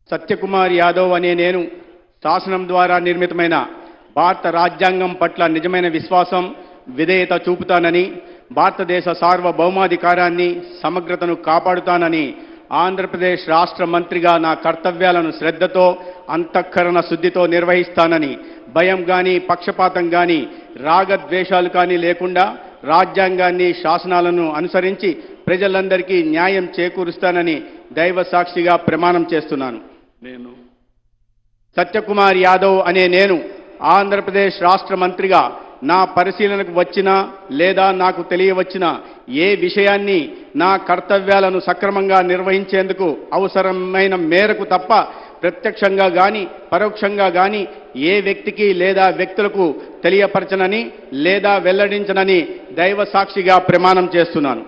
సత్యకుమార్ యాదవ్ అనే నేను శాసనం ద్వారా నిర్మితమైన భారత రాజ్యాంగం పట్ల నిజమైన విశ్వాసం, విధేయత చూపుతానని, భారతదేశ సార్వభౌమాధికారాన్ని, సమగ్రతను కాపాడుతానని ఆంధ్రప్రదేశ్ రాష్ట్ర మంత్రిగా నా కర్తవ్యాలను శ్రద్ధతో, అంతఃకరణ శుద్ధితో నిర్వహిస్తానని, భయం కానీ, పక్షపాతం కానీ, రాగద్వేషాలు కానీ లేకుండా రాజ్యాంగాన్ని, శాసనాలను అనుసరించి ప్రజలందరికీ న్యాయం చేకూరుస్తానని దైవ సాక్షిగా ప్రమాణం చేస్తున్నాను. నేను సత్యకుమార్ యాదవ్ అనే నేను ఆంధ్రప్రదేశ్ రాష్ట్ర మంత్రిగా నా పరిశీలనకు వచ్చినా లేదా నాకు తెలియవచ్చినా ఏ విషయాన్ని నా కర్తవ్యాలను సక్రమంగా నిర్వహించేందుకు అవసరమైన మేరకు తప్ప ప్రత్యక్షంగా కానీ పరోక్షంగా కానీ ఏ వ్యక్తికి లేదా వ్యక్తులకు తెలియపరచనని లేదా వెల్లడించనని దైవ సాక్షిగా ప్రమాణం చేస్తున్నాను.